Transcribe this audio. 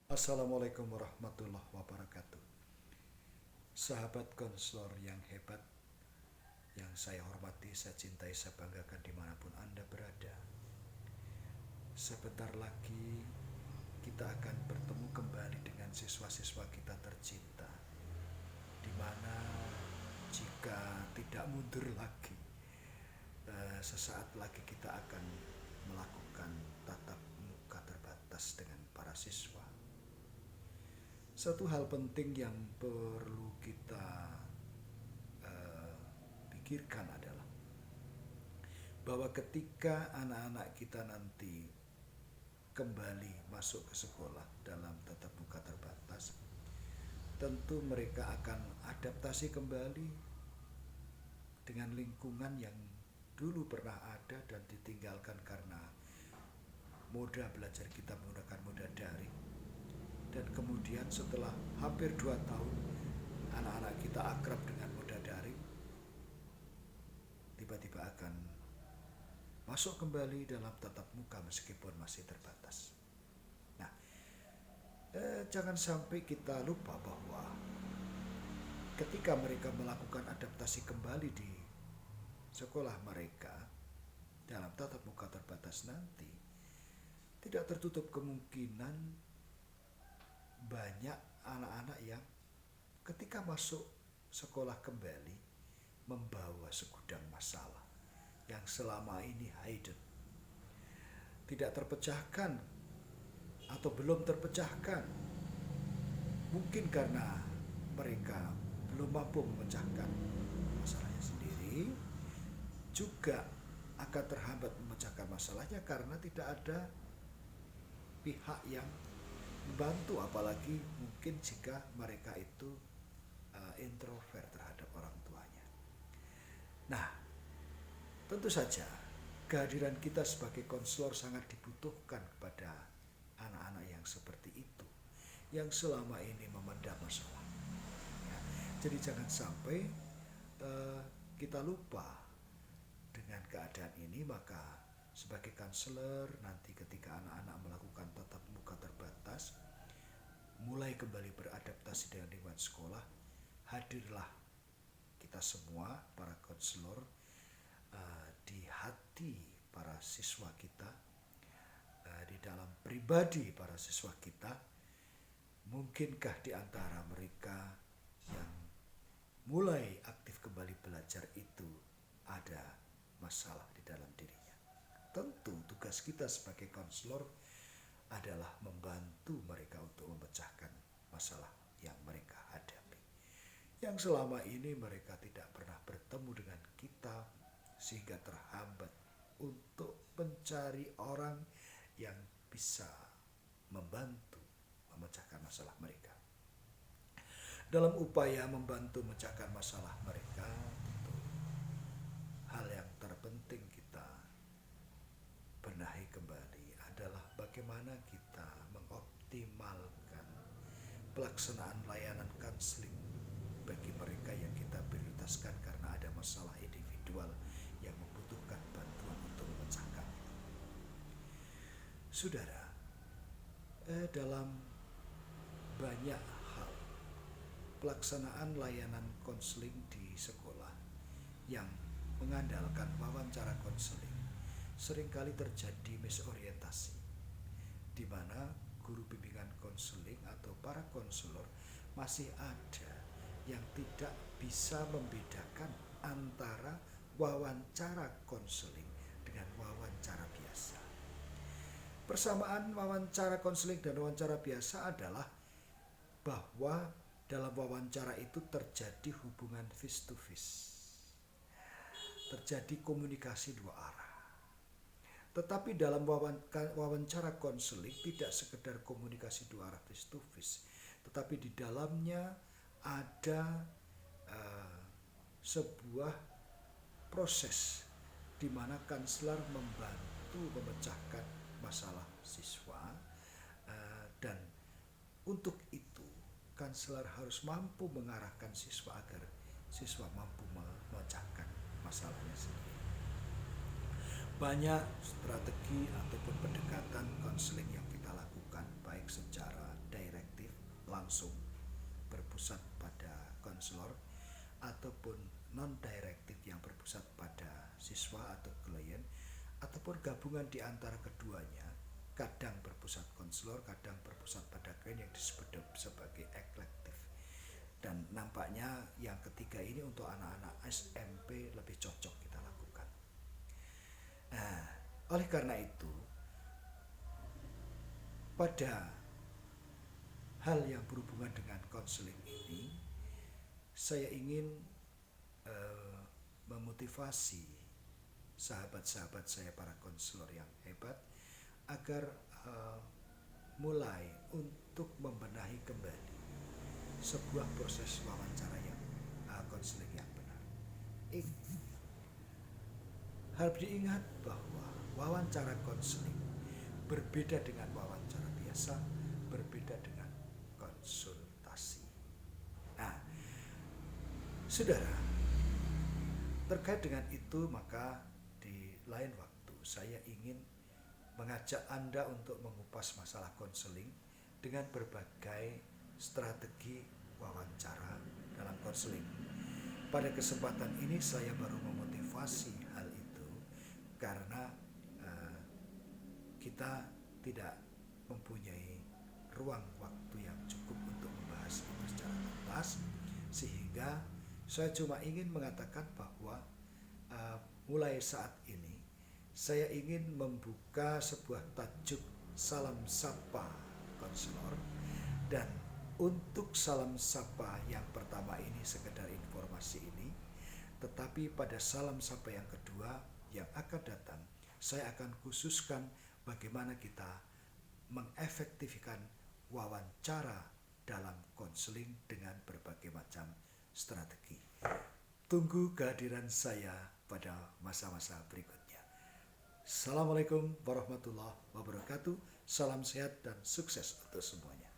Assalamualaikum warahmatullahi wabarakatuh. Sahabat konselor yang hebat, yang saya hormati, saya cintai, saya banggakan dimanapun Anda berada. Sebentar lagi kita akan bertemu kembali dengan siswa-siswa kita tercinta, di mana jika tidak mundur lagi, sesaat lagi kita akan melakukan tatap muka terbatas dengan para siswa. Satu hal penting yang perlu kita pikirkan adalah bahwa ketika anak-anak kita nanti kembali masuk ke sekolah dalam tatap muka terbatas, tentu mereka akan adaptasi kembali dengan lingkungan yang dulu pernah ada dan ditinggalkan karena moda belajar kita menggunakan moda daring. Dan kemudian setelah hampir 2 tahun anak-anak kita akrab dengan moda daring, tiba-tiba akan masuk kembali dalam tatap muka meskipun masih terbatas. Nah, jangan sampai kita lupa bahwa ketika mereka melakukan adaptasi kembali di sekolah mereka dalam tatap muka terbatas nanti, tidak tertutup kemungkinan banyak anak-anak yang ketika masuk sekolah kembali membawa segudang masalah yang selama ini hidden, tidak terpecahkan atau belum terpecahkan. Mungkin karena mereka belum mampu memecahkan masalahnya sendiri, juga akan terhambat memecahkan masalahnya karena tidak ada pihak yang membantu, apalagi mungkin jika mereka itu introvert terhadap orang tuanya. Nah, tentu saja kehadiran kita sebagai konselor sangat dibutuhkan kepada anak-anak yang seperti itu, yang selama ini memendam masalah. Ya, jadi jangan sampai kita lupa dengan keadaan ini. Maka sebagai konselor nanti ketika anak-anak melakukan tatap muka terbatas, mulai kembali beradaptasi dengan lingkungan sekolah, hadirlah kita semua para konselor di hati para siswa kita, di dalam pribadi para siswa kita. Mungkinkah di antara mereka yang mulai aktif kembali belajar itu ada masalah di dalam dirinya? Tentu tugas kita sebagai konselor adalah membantu mereka untuk memecahkan masalah yang mereka hadapi, yang selama ini mereka tidak pernah bertemu dengan kita, sehingga terhambat untuk mencari orang yang bisa membantu memecahkan masalah mereka. Dalam upaya membantu memecahkan masalah mereka, tentu hal yang terpenting kita benahi kembali adalah bagaimana kita mengoptimalkan pelaksanaan layanan konseling bagi mereka yang kita prioritaskan karena ada masalah individual yang membutuhkan bantuan untuk memecahkan. Saudara, dalam banyak hal pelaksanaan layanan konseling di sekolah yang mengandalkan wawancara konseling seringkali terjadi misorientasi, di mana guru bimbingan konseling atau para konselor masih ada yang tidak bisa membedakan antara wawancara konseling dengan wawancara biasa. Persamaan wawancara konseling dan wawancara biasa adalah bahwa dalam wawancara itu terjadi hubungan face to face, terjadi komunikasi dua arah. Tetapi dalam wawancara konseling tidak sekedar komunikasi dua arah face to face, tetapi di dalamnya ada sebuah proses di mana konselor membantu memecahkan masalah siswa, dan untuk itu konselor harus mampu mengarahkan siswa agar siswa mampu memecahkan masalahnya sendiri. Banyak strategi ataupun pendekatan konseling yang kita lakukan baik secara langsung berpusat pada konselor, ataupun non-direktif yang berpusat pada siswa atau klien, ataupun gabungan di antara keduanya, kadang berpusat konselor, kadang berpusat pada klien yang disebut sebagai eklektif. Dan nampaknya yang ketiga ini untuk anak-anak SMP lebih cocok kita lakukan. Nah, oleh karena itu, pada hal yang berhubungan dengan konseling ini, saya ingin memotivasi sahabat-sahabat saya, para konselor yang hebat, agar mulai untuk membenahi kembali sebuah proses wawancara yang konseling yang benar. Harus diingat bahwa wawancara konseling berbeda dengan wawancara biasa, berbeda dengan konsultasi. Nah, saudara, terkait dengan itu, maka di lain waktu saya ingin mengajak Anda untuk mengupas masalah konseling dengan berbagai strategi wawancara dalam konseling. Pada kesempatan ini saya baru memotivasi hal itu karena kita tidak mempunyai ruang waktu yang cukup untuk membahas itu secara tuntas, sehingga saya cuma ingin mengatakan bahwa mulai saat ini saya ingin membuka sebuah tajuk salam sapa konselor, dan untuk salam sapa yang pertama ini sekedar informasi ini, tetapi pada salam sapa yang kedua yang akan datang, saya akan khususkan bagaimana kita mengefektifkan wawancara dalam konseling dengan berbagai macam strategi. Tunggu kehadiran saya pada masa-masa berikutnya. Assalamualaikum warahmatullahi wabarakatuh. Salam sehat dan sukses untuk semuanya.